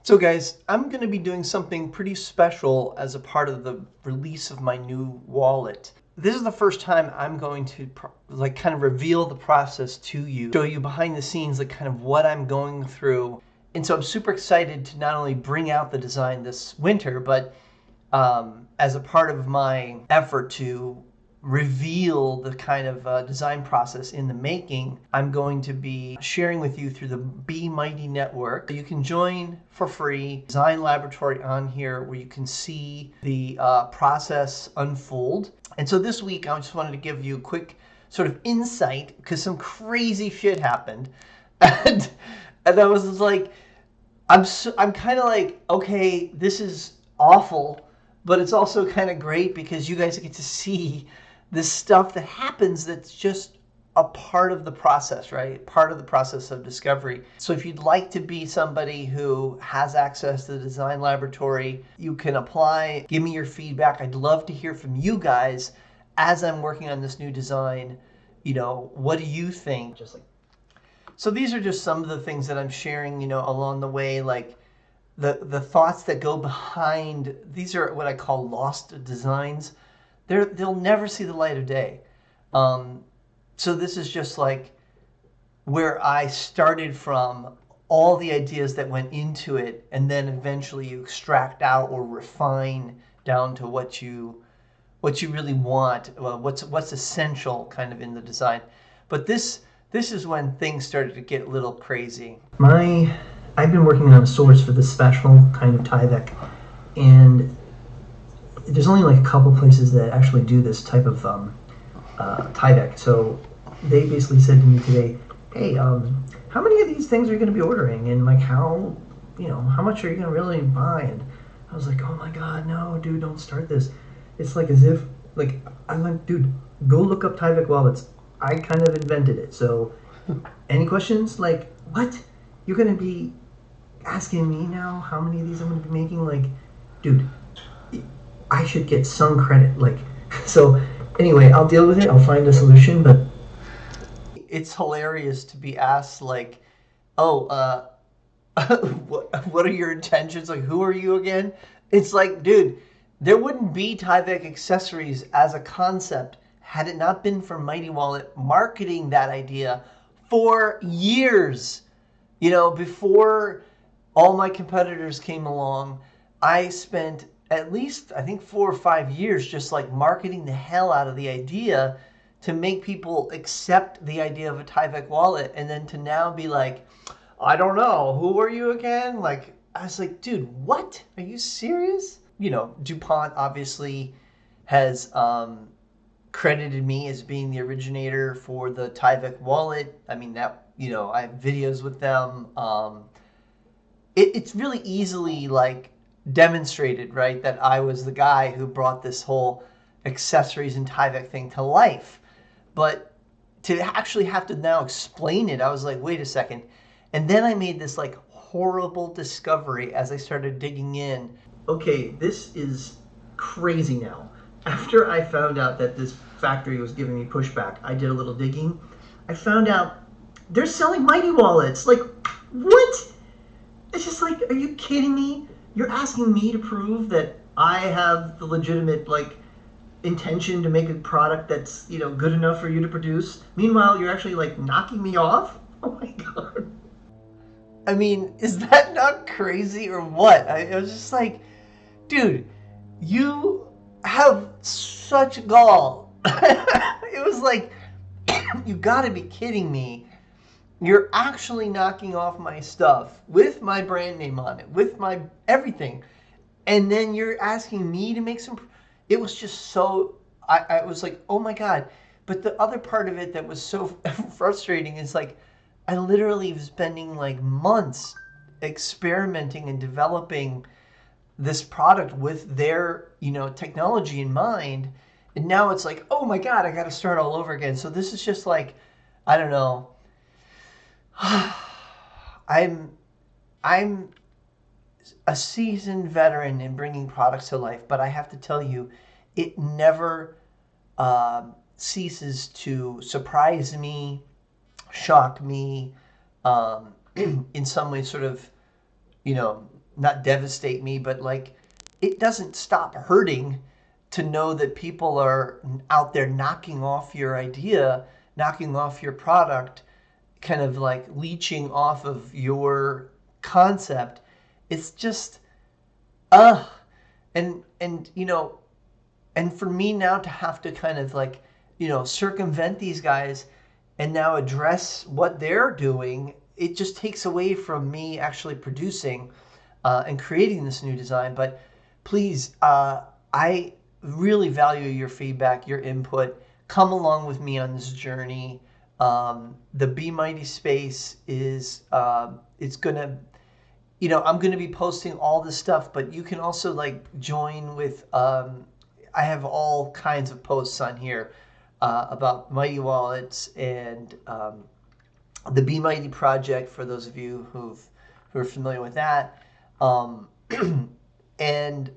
So guys, I'm going to be doing something pretty special as a part of the release of my new wallet. This is the first time I'm going to kind of reveal the process to you, show you behind the scenes like kind of what I'm going through. And so I'm super excited to not only bring out the design this winter, but as a part of my effort to reveal the kind of design process in the making, I'm going to be sharing with you through the Be Mighty network. You can join for free design laboratory on here where you can see the process unfold. And so this week I just wanted to give you a quick sort of insight because some crazy shit happened. And I was just like, I'm kind of like, okay, this is awful, but it's also kind of great because you guys get to see this stuff that happens that's just a part of the process, right? Part of the process of discovery. So if you'd like to be somebody who has access to the design laboratory, you can apply, give me your feedback. I'd love to hear from you guys as I'm working on this new design. You know, what do you think? So these are just some of the things that I'm sharing, along the way, like the thoughts that go behind. These are what I call lost designs. They'll never see the light of day. So this is just like where I started from, all the ideas that went into it, and then eventually you extract out or refine down to what you really want, what's essential kind of in the design. But this is when things started to get a little crazy. I've been working on a source for this special kind of Tyvek, and there's only like a couple places that actually do this type of Tyvek. So they basically said to me today, hey, how many of these things are you going to be ordering? And like how much are you going to really buy? And I was like, oh my God, no, dude, don't start this. It's like as if, like, I'm like, dude, go look up Tyvek wallets. I kind of invented it. So any questions? Like, what? You're going to be asking me now how many of these I'm going to be making? Like, dude, I should get some credit. Like, so anyway, I'll deal with it. I'll find a solution, but it's hilarious to be asked like, oh, what are your intentions? Like, who are you again? It's like, dude, there wouldn't be Tyvek accessories as a concept had it not been for Mighty Wallet marketing that idea for years. Before all my competitors came along, I spent at least, I think, 4 or 5 years just like marketing the hell out of the idea to make people accept the idea of a Tyvek wallet, and then to now be like, I don't know, who are you again? Like, I was like, dude, what? Are you serious? DuPont obviously has credited me as being the originator for the Tyvek wallet. I mean, that, I have videos with them. It's really easily like demonstrated, right, that I was the guy who brought this whole accessories and Tyvek thing to life. But to actually have to now explain it, I was like, wait a second. And then I made this like horrible discovery as I started digging in. Okay, this is crazy now. After I found out that this factory was giving me pushback, I did a little digging. I found out they're selling Mighty wallets. Like, what? It's just like, are you kidding me? You're asking me to prove that I have the legitimate, like, intention to make a product that's, good enough for you to produce. Meanwhile, you're actually, like, knocking me off? Oh my God. I mean, is that not crazy or what? I was just like, dude, you have such gall. It was like, you gotta be kidding me. You're actually knocking off my stuff with my brand name on it, with my everything. And then you're asking me to make some. It was just so, I was like, oh my God. But the other part of it that was so frustrating is like, I literally was spending like months experimenting and developing this product with their, technology in mind. And now it's like, oh my God, I got to start all over again. So this is just like, I don't know. I'm a seasoned veteran in bringing products to life, but I have to tell you, it never ceases to surprise me, shock me, in some way sort of, not devastate me, but like it doesn't stop hurting to know that people are out there knocking off your idea, knocking off your product, kind of like leeching off of your concept. It's just, uh, and you know, and for me now to have to kind of like, you know, circumvent these guys and now address what they're doing, it just takes away from me actually producing and creating this new design. But please, I really value your feedback, your input. Come along with me on this journey. The Be Mighty space is it's gonna, you know, I'm gonna be posting all this stuff, but you can also like join with. I have all kinds of posts on here about Mighty Wallets and the Be Mighty project for those of you who are familiar with that. Um, and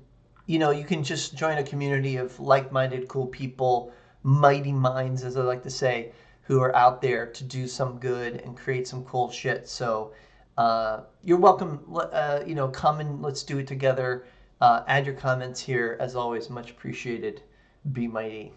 you know, you can just join a community of like-minded, cool people, mighty minds, as I like to say, who are out there to do some good and create some cool shit. So you're welcome. You know, come and let's do it together. Add your comments here, as always, much appreciated. Be mighty.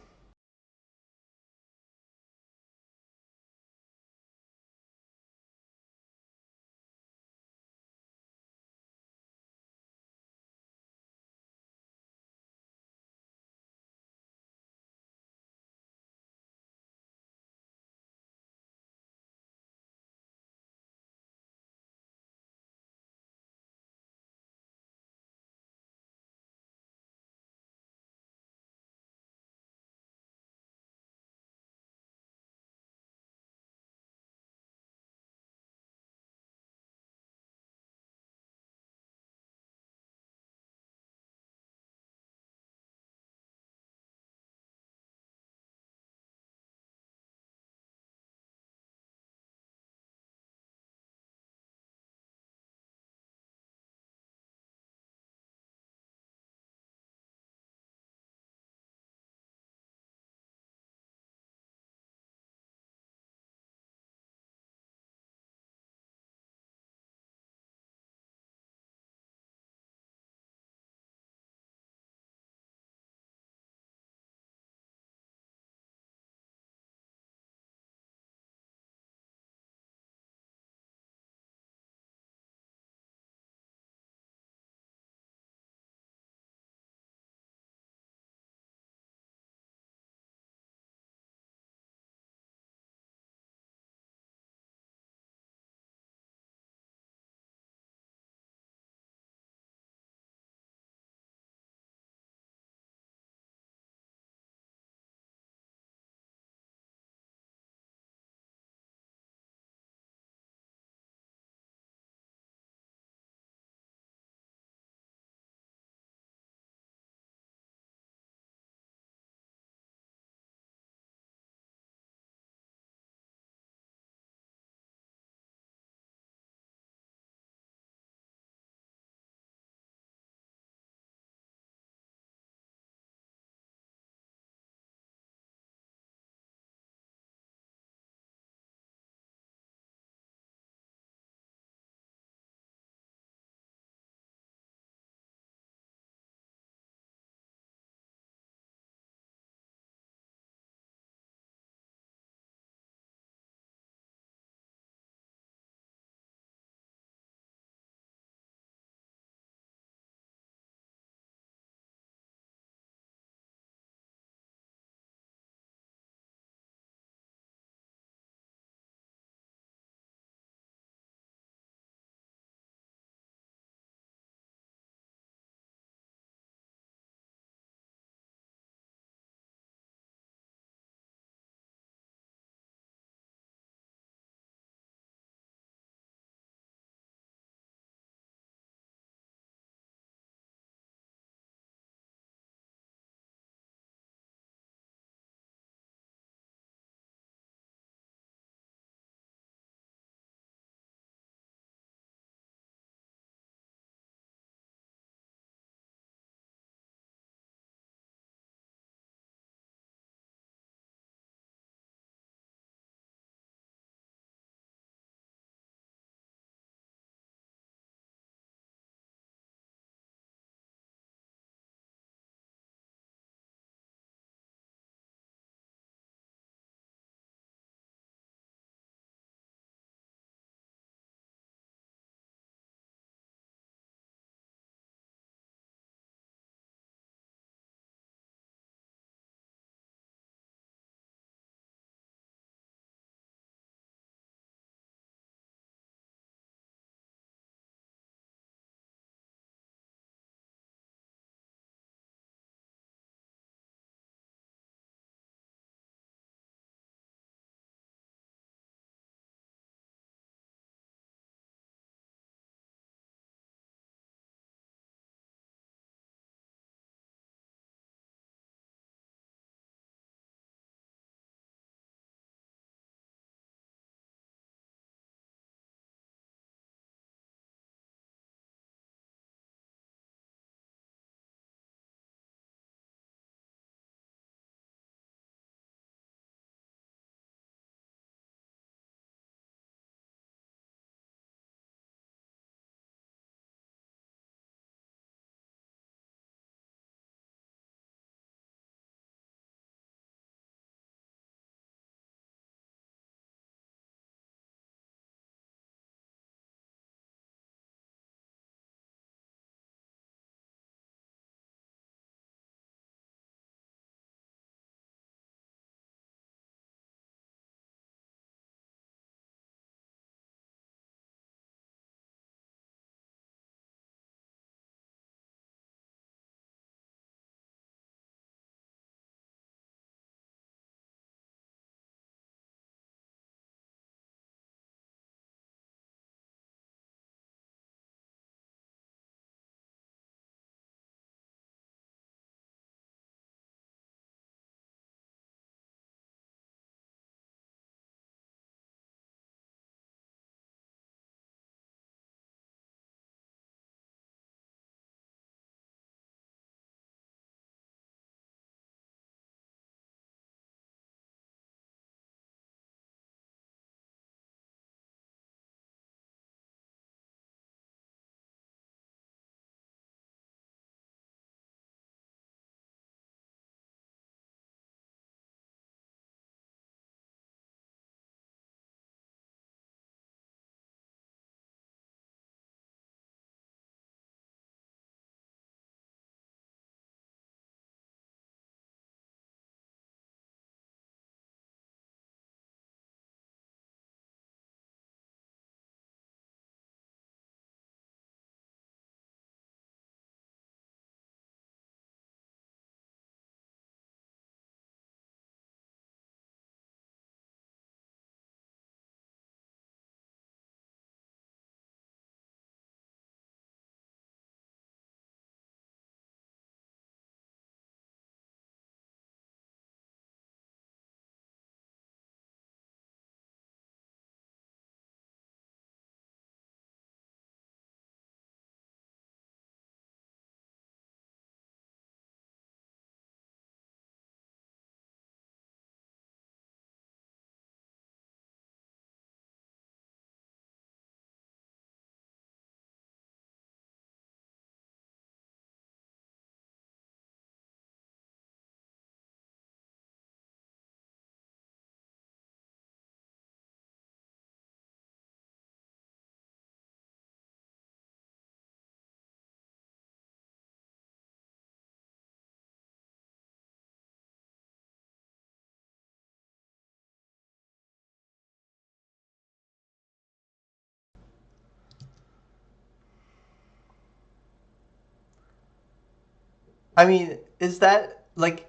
I mean, is that like,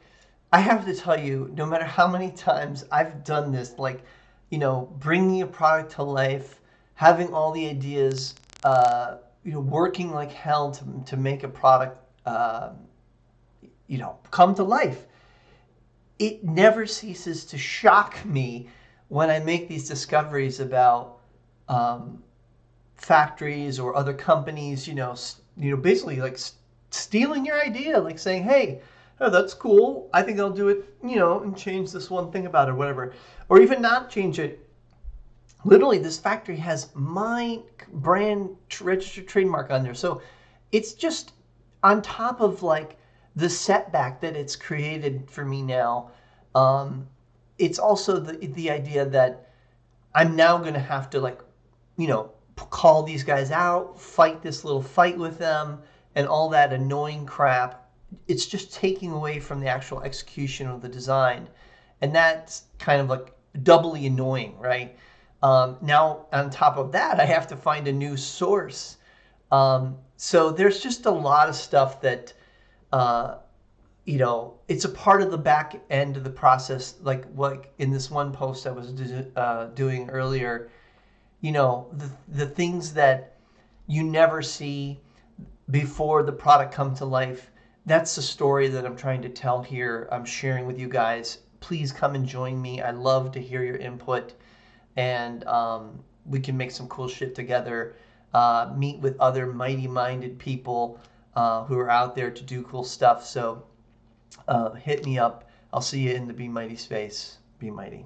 I have to tell you, no matter how many times I've done this, like, bringing a product to life, having all the ideas, working like hell to make a product, come to life. It never ceases to shock me when I make these discoveries about um, factories or other companies, basically like stealing your idea, like saying, "Hey, oh, that's cool. I think I'll do it, and change this one thing about it, or whatever," or even not change it. Literally, this factory has my brand registered trademark on there, so it's just on top of like the setback that it's created for me now. Um, it's also the idea that I'm now going to have to like, call these guys out, fight this little fight with them, and all that annoying crap. It's just taking away from the actual execution of the design. And that's kind of like doubly annoying, right? Now, on top of that, I have to find a new source. So there's just a lot of stuff that, uh, it's a part of the back end of the process. Like in this one post I was doing earlier, the things that you never see before the product comes to life. That's the story that I'm trying to tell here. I'm sharing with you guys. Please come and join me. I love to hear your input, and we can make some cool shit together. Meet with other mighty-minded people who are out there to do cool stuff. So hit me up. I'll see you in the Be Mighty space. Be mighty.